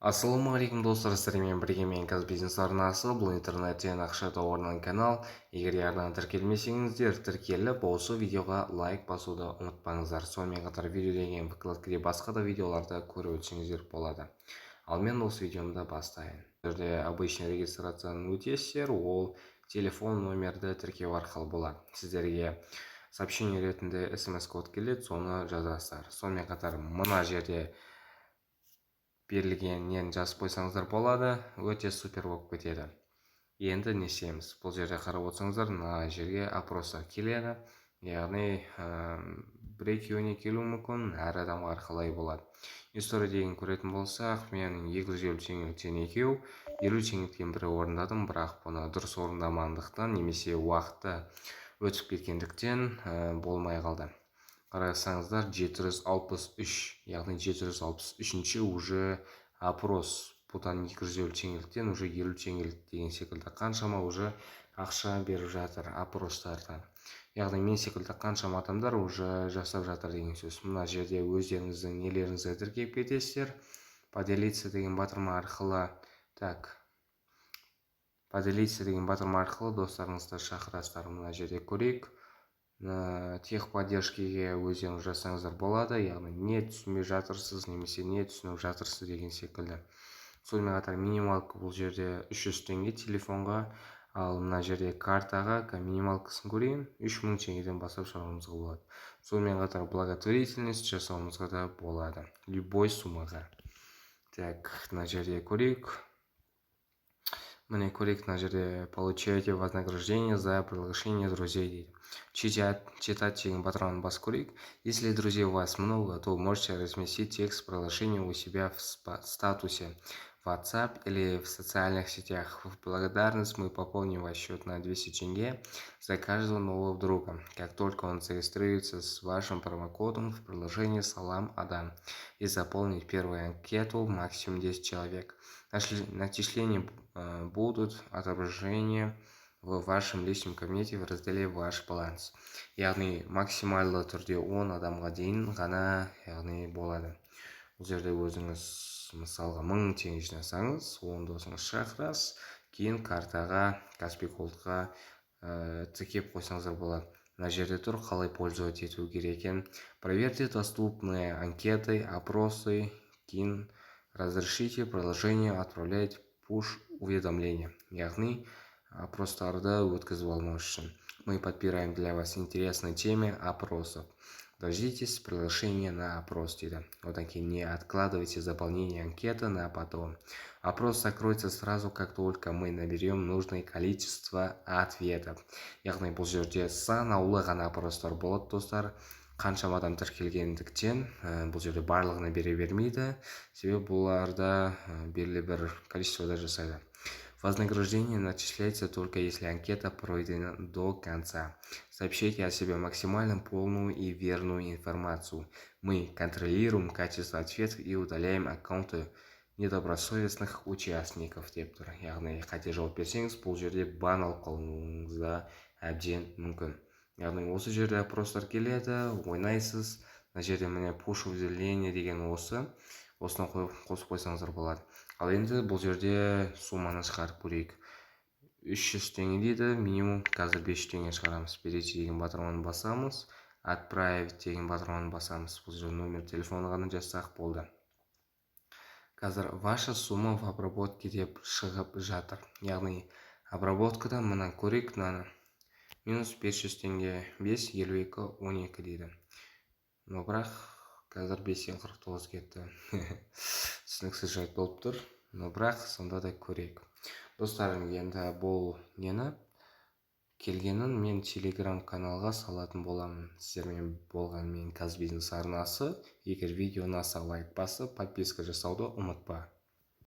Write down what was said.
Ассалаумағалейкум достар, сіздермен бірге мен Казбизнес арнасы. Бұл интернеттен ақша табатын канал. Егер арнаны тіркелмесеңіздер, тіркеліп, осы видеоға лайк басуды ұмытпаңыздар. Сонымен қатар видеодегі вкладкіде басқа да видеоларды көріп өтсеңіздер болады. Ал мен осы видеомды бастайын. Сіздерде обычный регистрацияны өтесіздер, ол телефон номерді тіркеу арқылы болады. Сіздерге сообщение ретінде смс-код келеді, соны жазасыздар. Сонымен қатар мына жерде берілгеннен жазып қойсаңыздар болады, өте супер болып кетеді. Енді не істейміз? Бұл жерде қарап отырсаңыздар, мына жерге опростар келеді. Яғни бір-екеуіне келуі мүмкін, әр адамға қалай болады. История деген көретін болсақ, мен 250 теңгеліктен екеу, 50 теңгеліктен бірі орындадым, бірақ бұны дұрыс орындамағандықтан немесе уақыты өтіп кеткендіктен болмай қалды. Қарасаңыздар 763, яғни 763-ші уже опрос. Бұдан 250 теңгеліктен уже 50 теңгелік деген секілді қаншама уже ақша беріп жатыр опростардан. Яғни мен секілді қаншама адамдар уже жасап жатыр деген сөз. Мына жерде өздеріңіздің нелеріңізді тіркеп кетесіздер. Поделиться деген батырма арқылы, поделиться деген батырма арқылы достарыңызды шақырасыздар. Мына жерде көрейік. Техподдержкеге өздеріңіз жасаңыздар болады, яғни не түсінбей жатырсыз немесе не түсініп жатырсыз деген секілді. Сонымен қатар минималка бұл жерде 300 теңге телефонға, ал мына жерде картаға минималкасын көрейін, 3000 теңгеден бастап шығаруымызға болады. Сонымен қатар благотворительность жасауымызға да болады, любой суммаға. Мына жерде көрейік. Міне көрейік, мына жерде получаете вознаграждение за приглашение друзей дейді. Читать деген батырманы басып көрейік. Если друзей у вас много, то можете разместить текст приглашения у себя в статусе WhatsApp или в социальных сетях. В благодарность мы пополним ваш счет на 200 тенге за каждого нового друга, как только он зарегистрируется с вашим промокодом в приложении Салам Адам и заполнит первую анкету, максимум 10 человек. Начисления будут отображения в вашем личном кабинете в разделе «Ваш баланс». Яғни максималды түрде 10 адамға дейін ғана болады. Бұл жерде өзіңіз мысалға 1000 теңге жинасаңыз, 10 досыңыз шақырасыз, кейін картаға, Каспий Голдқа тіркеп қойсаңыздар болады. Мына жерде тұр, қалай пользовать ету керек екен. Проверьте доступные анкеты, опросы, кейін разрешите приложение отправлять push уведомления. Яғни опростарды өткізіп алмау үшін. Мы подбираем для вас интересные темы опросов. Дождитесь приглашения на опрос дейді. Одан кейін не откладывайте заполнение анкеты на потом. Опрос закроется сразу, как только мы наберем нужное количество ответов. Яғни бұл жерде санаулы ғана опростар болады, достар. Қаншама адам тіркелгендіктен бұл жерде барлығына бере бермейді. Себебі бұларда белгілі бір количествода жасайды. Вознаграждение начисляется только если анкета пройдена до конца. Сообщите о себе максимально полную и верную информацию. Мы контролируем качество ответов и удаляем аккаунты недобросовестных участников деп тұр. Яғни қате жауап берсеңіз, бұл жерде бан алып қалуыңызда әбден мүмкін. Яғни осы жерде опростар келеді, ойнайсыз. Мына жерде міне push уведомление деген осыны қосып қойсаңыздар болады. Ал енді бұл жерде сумманы шығарып көрейік. 300 теңге дейді, минимум қазір 500 теңге шығарамыз. Перейти деген батырманы басамыз, отправить деген батырманы басамыз. Бұл жерде номер телефоны ғана жазсақ болды. Қазір ваша сумма в обработке деп шығып жатыр. Яғни обработкада мына көрейік, минус 500 теңге, 5, 52, 12 дейді. Но бірақ қазір 549 кетті. Түсініксіз жайт болып тұр. Но бірақ сонда да көрейік. Достарым, енді бұл нені келгенін мен телеграм каналға салатын боламын. Сіздермен болған мен Казбизнес арнасы. Егер видео ұнаса лайк басып, подписка жасауды ұмытпа.